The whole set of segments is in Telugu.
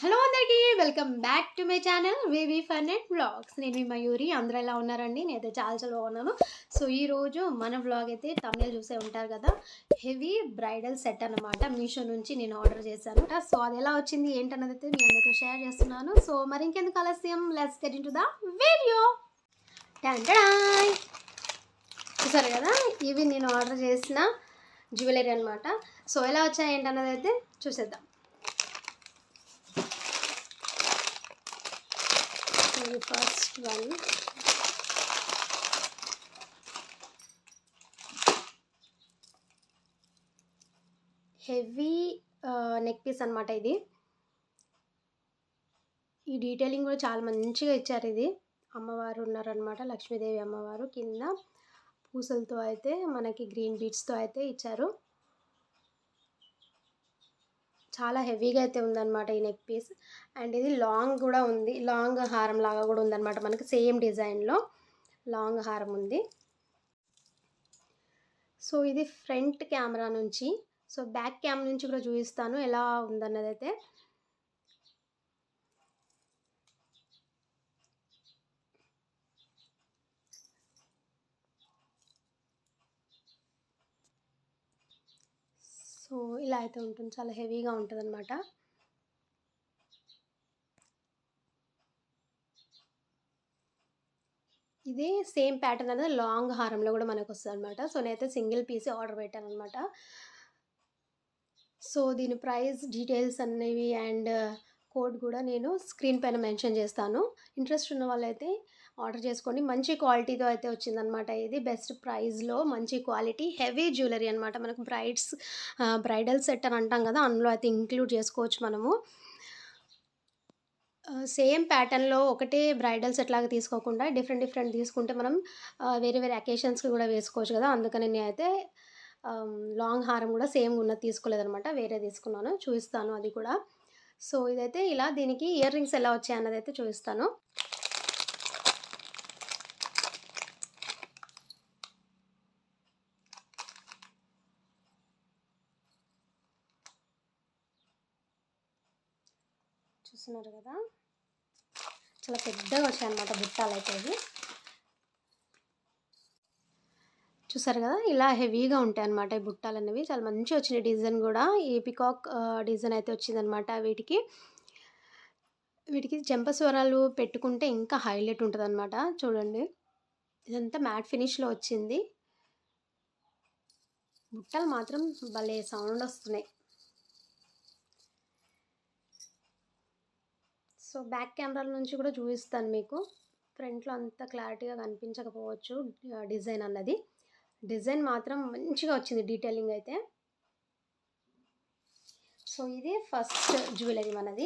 హలో అందరికీ welcome back to my channel wavy fun and vlogs. నేను మీ మయూరి. అందరూ ఎలా ఉన్నారండి? నేనైతే చాలా బాగున్నాను. సో ఈరోజు మన వ్లాగ్ అయితే తమిళ చూసే ఉంటారు కదా, హెవీ బ్రైడల్ సెట్ అన్నమాట. మీషో నుంచి నేను ఆర్డర్ చేశాను. సో అది ఎలా వచ్చింది ఏంటన్నది అయితే మీ అందరితో షేర్ చేస్తున్నాను. సో మరి ఇంకెందుకు ఆలస్యం, let's get into the video. టంటడాయ్! చూసారు కదా, ఇవి నేను ఆర్డర్ చేసిన జ్యువెలరీ అనమాట. సో ఎలా వచ్చాయి ఏంటన్నది అయితే చూసేద్దాం. First one heavy neck piece అనమాట. ఇది ఈ డీటెయిలింగ్ కూడా చాలా మంచిగా ఇచ్చారు. ఇది అమ్మవారు ఉన్నారనమాట, లక్ష్మీదేవి అమ్మవారు. కింద పూసలతో అయితే మనకి గ్రీన్ బీడ్స్తో అయితే ఇచ్చారు. చాలా హెవీగా అయితే ఉందన్నమాట ఈ నెక్ పీస్. అండ్ ఇది లాంగ్ కూడా ఉంది, లాంగ్ హారం లాగా కూడా ఉందన్నమాట. మనకి సేమ్ డిజైన్లో లాంగ్ హారం ఉంది. సో ఇది ఫ్రంట్ కెమెరా నుంచి. సో బ్యాక్ కెమెరా నుంచి కూడా చూపిస్తాను ఎలా ఉందన్నది అయితే. సో ఇలా అయితే ఉంటుంది, చాలా హెవీగా ఉంటుంది అనమాట. ఇది సేమ్ ప్యాటర్న్ అనేది లాంగ్ హారంలో కూడా మనకు వస్తుంది అనమాట. సో నేనైతే సింగిల్ పీస్ ఆర్డర్ పెట్టాను అనమాట. సో దీని ప్రైస్ డీటెయిల్స్ అనేవి అండ్ కోడ్ కూడా నేను స్క్రీన్ పైన మెన్షన్ చేస్తాను. ఇంట్రెస్ట్ ఉన్న వాళ్ళైతే ఆర్డర్ చేసుకోండి. మంచి క్వాలిటీతో అయితే వచ్చిందనమాట. ఇది బెస్ట్ ప్రైస్లో మంచి క్వాలిటీ హెవీ జ్యువెలరీ అనమాట. మనకు బ్రైడల్ సెట్ అని అంటాం కదా, అందులో అయితే ఇంక్లూడ్ చేసుకోవచ్చు మనము. సేమ్ ప్యాటర్న్లో ఒకటే బ్రైడల్ సెట్ లాగా తీసుకోకుండా డిఫరెంట్ తీసుకుంటే మనం వేరే అకేషన్స్కి కూడా వేసుకోవచ్చు కదా. అందుకని నేనైతే లాంగ్ హారం కూడా సేమ్ ఉన్నది తీసుకోలేదనమాట, వేరే తీసుకున్నాను. చూపిస్తాను అది కూడా. సో ఇదైతే ఇలా, దీనికి ఇయర్ రింగ్స్ ఎలా వచ్చాయి అన్నది అయితే చూపిస్తాను. చూస్తున్నారు కదా, చాలా పెద్దగా వచ్చాయి అన్నమాట బుట్టాలు అయితే. ఇవి చూసారు కదా, ఇలా హెవీగా ఉంటాయి అన్నమాట ఈ బుట్టాలు అనేవి. చాలా మంచిగా వచ్చినాయి. డిజైన్ కూడా ఈ పికాక్ డిజైన్ అయితే వచ్చిందనమాట. వీటికి చెంపస్వరాలు పెట్టుకుంటే ఇంకా హైలైట్ ఉంటుంది అనమాట. చూడండి, ఇదంతా మ్యాట్ ఫినిష్లో వచ్చింది. బుట్టలు మాత్రం భలే సౌండ్ వస్తున్నాయి. సో బ్యాక్ కెమెరాల నుంచి కూడా చూపిస్తాను మీకు. ఫ్రంట్లో అంత క్లారిటీగా కనిపించకపోవచ్చు డిజైన్ అన్నది. డిజైన్ మాత్రం మంచిగా వచ్చింది, డీటెయిలింగ్ అయితే. సో ఇది ఫస్ట్ జ్యువెలరీ మనది.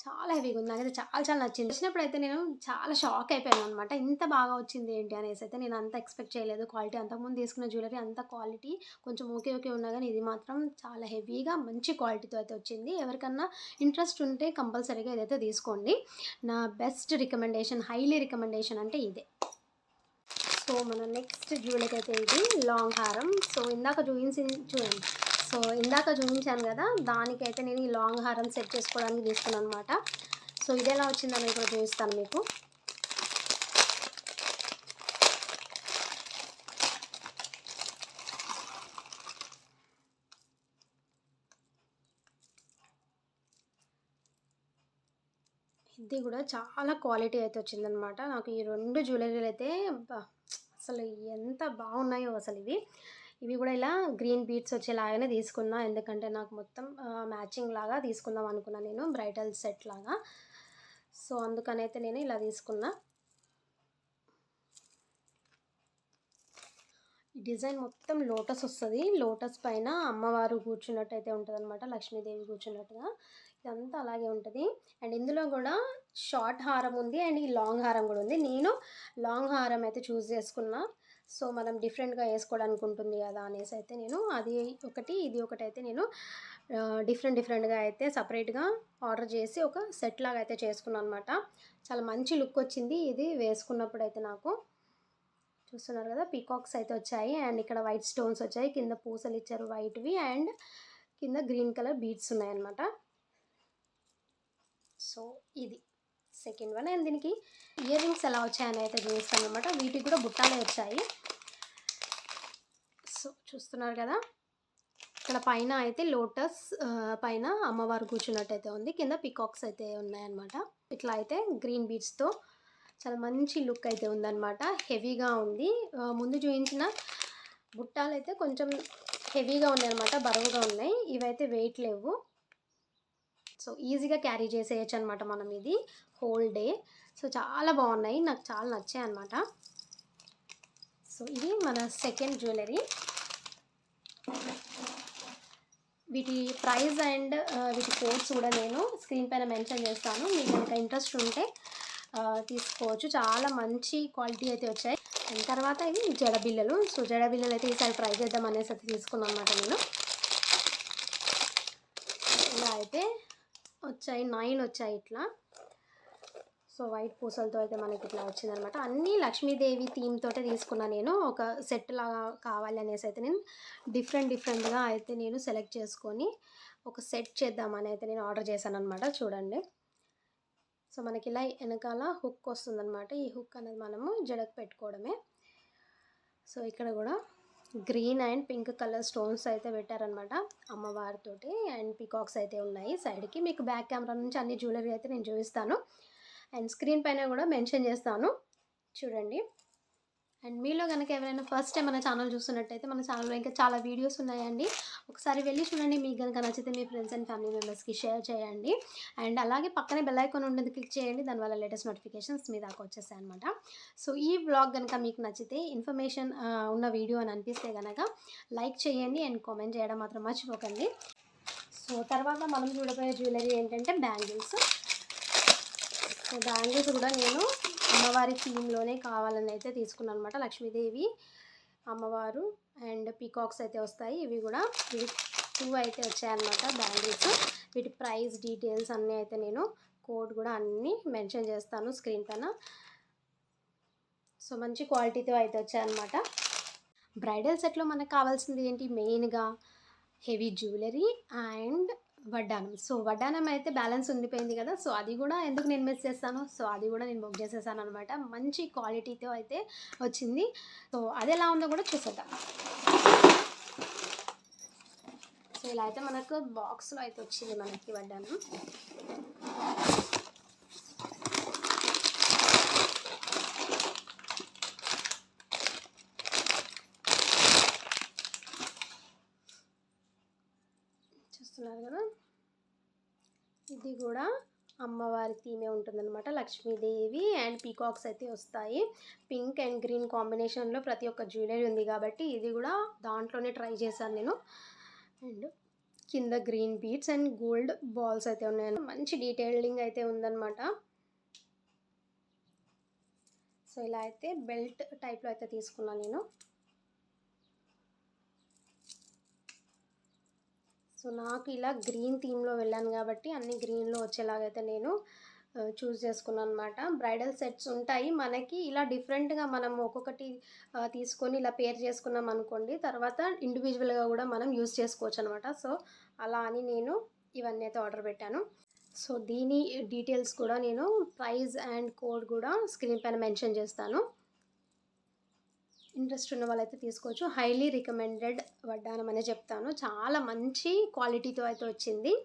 చాలా హెవీగా ఉంది, నాకైతే చాలా నచ్చింది. వచ్చినప్పుడు అయితే నేను చాలా షాక్ అయిపోయాను అనమాట. ఇంత బాగా వచ్చింది ఏంటి అనేసి అయితే నేను అంత ఎక్స్పెక్ట్ చేయలేదు. క్వాలిటీ అంతకుముందు తీసుకున్న జ్యువెలరీ అంత క్వాలిటీ కొంచెం ఓకే ఉన్నా కానీ ఇది మాత్రం చాలా హెవీగా మంచి క్వాలిటీతో అయితే వచ్చింది. ఎవరికన్నా ఇంట్రెస్ట్ ఉంటే కంపల్సరీగా ఇదైతే తీసుకోండి. నా బెస్ట్ రికమెండేషన్, హైలీ రికమెండేషన్ అంటే ఇదే. సో మన నెక్స్ట్ జ్యువెలరీ అయితే ఇది లాంగ్ హారం. సో ఇందాక చూడండి. సో ఇందాక చూపించాను కదా, దానికైతే నేను ఈ లాంగ్ హారం సెట్ చేసుకోవడానికి తీసుకున్నాను అనమాట. సో ఇది ఎలా వచ్చిందని కూడా చూపిస్తాను మీకు. ఇది కూడా చాలా క్వాలిటీ అయితే వచ్చిందనమాట. నాకు ఈ రెండు జ్యువెలరీలు అయితే అసలు ఎంత బాగున్నాయో అసలు. ఇవి కూడా ఇలా గ్రీన్ బీడ్స్ వచ్చేలాగానే తీసుకున్నా, ఎందుకంటే నాకు మొత్తం మ్యాచింగ్ లాగా తీసుకుందాం అనుకున్నా నేను, బ్రైడల్ సెట్ లాగా. సో అందుకనైతే నేను ఇలా తీసుకున్నా. ఈ డిజైన్ మొత్తం లోటస్ వస్తుంది. లోటస్ పైన అమ్మవారు కూర్చున్నట్టు అయితే ఉంటుంది అనమాట, లక్ష్మీదేవి కూర్చున్నట్టుగా. ఇదంతా అలాగే ఉంటుంది. అండ్ ఇందులో కూడా షార్ట్ హారం ఉంది అండ్ ఈ లాంగ్ హారం కూడా ఉంది. నేను లాంగ్ హారం అయితే చూస్ చేసుకున్నా. సో మనం డిఫరెంట్గా వేసుకోవడానికి ఉంటుంది కదా అనేసి అయితే నేను అది ఒకటి ఇది ఒకటి అయితే నేను డిఫరెంట్గా అయితే సపరేట్గా ఆర్డర్ చేసి ఒక సెట్ లాగా అయితే చేసుకున్నాను అనమాట. చాలా మంచి లుక్ వచ్చింది ఇది వేసుకున్నప్పుడు అయితే నాకు. చూస్తున్నారు కదా, పీకాక్స్ అయితే వచ్చాయి అండ్ ఇక్కడ వైట్ స్టోన్స్ వచ్చాయి, కింద పూసలు ఇచ్చారు వైట్వి అండ్ కింద గ్రీన్ కలర్ బీడ్స్ ఉన్నాయన్నమాట. సో ఇది సెకండ్ వన్. అండ్ దీనికి ఇయర్ రింగ్స్ ఎలా వచ్చాయని అయితే చూస్తాను అనమాట. వీటికి కూడా బుట్టాలే వచ్చాయి. సో చూస్తున్నారు కదా, ఇక్కడ పైన అయితే లోటస్ పైన అమ్మవారు కూర్చున్నట్టయితే ఉంది, కింద పికాక్స్ అయితే ఉన్నాయన్నమాట. ఇట్లా అయితే గ్రీన్ బీడ్స్తో చాలా మంచి లుక్ అయితే ఉందన్నమాట. హెవీగా ఉంది. ముందు చూపించిన బుట్టాలు అయితే కొంచెం హెవీగా ఉన్నాయి అనమాట, బరువుగా ఉన్నాయి. ఇవైతే వెయిట్ లేవు. సో ఈజీగా క్యారీ చేసేయచ్చు అనమాట మనం ఇది హోల్ డే. సో చాలా బాగున్నాయి, నాకు చాలా నచ్చాయి అనమాట. సో ఇది మన సెకండ్ జ్యువెలరీ. వీటి ప్రైస్ అండ్ వీటి కోడ్స్ కూడా నేను స్క్రీన్ పైన మెన్షన్ చేస్తాను. మీకు కనుక ఇంట్రెస్ట్ ఉంటే తీసుకోవచ్చు. చాలా మంచి క్వాలిటీ అయితే వచ్చాయి. అండ్ తర్వాత ఇవి జడబిల్లలు. సో జడబిల్లలు అయితే ఈసారి ట్రై చేద్దాం అనేసి అయితే తీసుకున్నాను అనమాట నేను. ఇలా అయితే వచ్చాయి, 9 వచ్చాయి ఇట్లా. సో వైట్ పూసలతో అయితే మనకి ఇట్లా వచ్చిందనమాట. అన్నీ లక్ష్మీదేవి థీమ్ తోటే తీసుకున్నాను నేను. ఒక సెట్ లాగా కావాలి అనేసి అయితే నేను డిఫరెంట్గా అయితే నేను సెలెక్ట్ చేసుకొని ఒక సెట్ చేద్దామని అయితే నేను ఆర్డర్ చేశాను అనమాట. చూడండి, సో మనకి ఇలా వెనకాల హుక్ వస్తుందన్నమాట. ఈ హుక్ అనేది మనము జడకు పెట్టుకోవడమే. సో ఇక్కడ కూడా green and pink colour stones అయితే పెట్టారనమాట అమ్మవారితోటి. అండ్ పీకాక్స్ అయితే ఉన్నాయి సైడ్కి. మీకు బ్యాక్ కెమెరా నుంచి అన్ని జ్యువెలరీ అయితే నేను చూపిస్తాను. అండ్ స్క్రీన్ పైన కూడా మెన్షన్ చేస్తాను, చూడండి. అండ్ మీలో కనుక ఎవరైనా ఫస్ట్ టైం మన ఛానల్ చూస్తున్నట్టయితే మన ఛానల్లో ఇంకా చాలా వీడియోస్ ఉన్నాయండి. ఒకసారి వెళ్ళి చూడండి. మీకు కనుక నచ్చితే మీ ఫ్రెండ్స్ అండ్ ఫ్యామిలీ మెంబర్స్కి షేర్ చేయండి. అండ్ అలాగే పక్కనే బెల్ ఐకాన్ ఉండేది క్లిక్ చేయండి. దానివల్ల లేటెస్ట్ నోటిఫికేషన్స్ మీ దాకా వచ్చేస్తాయి అనమాట. సో ఈ వ్లాగ్ కనుక మీకు నచ్చితే, ఇన్ఫర్మేషన్ ఉన్న వీడియో అని అనిపిస్తే కనుక లైక్ చేయండి అండ్ కామెంట్ చేయడం మాత్రం మర్చిపోకండి. సో తర్వాత మనం చూడబోయే జ్యువెలరీ ఏంటంటే బ్యాంగిల్స్. సో బ్యాంగిల్స్ కూడా నేను అమ్మవారి థీమ్లోనే కావాలని అయితే తీసుకున్నాను అనమాట. లక్ష్మీదేవి, అమ్మవారు అండ్ పీకాక్స్ అయితే వస్తాయి. ఇవి 2 అయితే వచ్చాయన్నమాట బ్యాంగిల్స్. వీటి ప్రైస్ డీటెయిల్స్ అన్నీ అయితే నేను కోడ్ కూడా అన్నీ మెన్షన్ చేస్తాను స్క్రీన్ పైన. సో మంచి క్వాలిటీతో అయితే వచ్చాయన్నమాట. బ్రైడల్ సెట్లో మనకు కావాల్సింది ఏంటి, మెయిన్గా హెవీ జ్యువెలరీ అండ్ వడ్డానం. సో వడ్డానం అయితే బ్యాలెన్స్ ఉండిపోయింది కదా, సో అది కూడా ఎందుకు నేను మిస్ చేస్తాను. సో అది కూడా నేను బుక్ చేసేసాను అనమాట. మంచి క్వాలిటీతో అయితే వచ్చింది. సో అది ఎలా ఉందో కూడా చూసేద్దాం. సో ఇలా అయితే మనకు బాక్స్లో అయితే వచ్చింది మనకి వడ్డానం. చూస్తున్నారు కదా, ఇది కూడా అమ్మవారి థీమే ఉంటుందన్నమాట. లక్ష్మీదేవి అండ్ పీకాక్స్ అయితే వస్తాయి. పింక్ అండ్ గ్రీన్ కాంబినేషన్లో ప్రతి ఒక్క జ్యువెలరీ ఉంది కాబట్టి ఇది కూడా దాంట్లోనే ట్రై చేశాను నేను. అండ్ కింద green beads and gold balls అయితే ఉన్నాయి. మంచి డీటెయిలింగ్ అయితే ఉందన్నమాట. సో ఇలా అయితే బెల్ట్ టైప్లో అయితే తీసుకున్నాను నేను. సో నాకు ఇలా గ్రీన్ థీమ్లో వెళ్ళాను కాబట్టి అన్ని గ్రీన్లో వచ్చేలాగైతే నేను చూస్ చేసుకున్నాను అనమాట. బ్రైడల్ సెట్స్ ఉంటాయి మనకి ఇలా డిఫరెంట్గా మనం ఒక్కొక్కటి తీసుకొని ఇలా పేర్ చేసుకున్నాం అనుకోండి, తర్వాత ఇండివిజువల్గా కూడా మనం యూస్ చేసుకోవచ్చు అనమాట. సో అలా అని నేను ఇవన్నీ అయితే ఆర్డర్ పెట్టాను. సో దీని డీటెయిల్స్ కూడా నేను ప్రైస్ అండ్ కోడ్ కూడా స్క్రీన్ పైన మెన్షన్ చేస్తాను. ఇంట్రెస్ట్ ఉన్న వాళ్ళైతే తీసుకోవచ్చు. హైలీ రికమెండెడ్ వడ్డానం అనే చెప్తాను. చాలా మంచి క్వాలిటీతో అయితే వచ్చింది.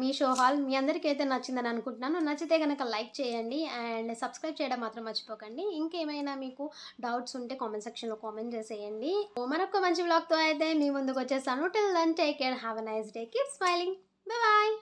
మీషో హాల్ మీ అందరికీ అయితే నచ్చిందని అనుకుంటున్నాను. నచ్చితే కనుక లైక్ చేయండి అండ్ సబ్స్క్రైబ్ చేయడం మాత్రం మర్చిపోకండి. ఇంకేమైనా మీకు డౌట్స్ ఉంటే కామెంట్ సెక్షన్లో కామెంట్ చేసేయండి. మరొక మంచి వ్లాగ్తో అయితే మీ ముందుకు వచ్చేసాను. Till then take care, have a nice day, keep smiling, bye bye.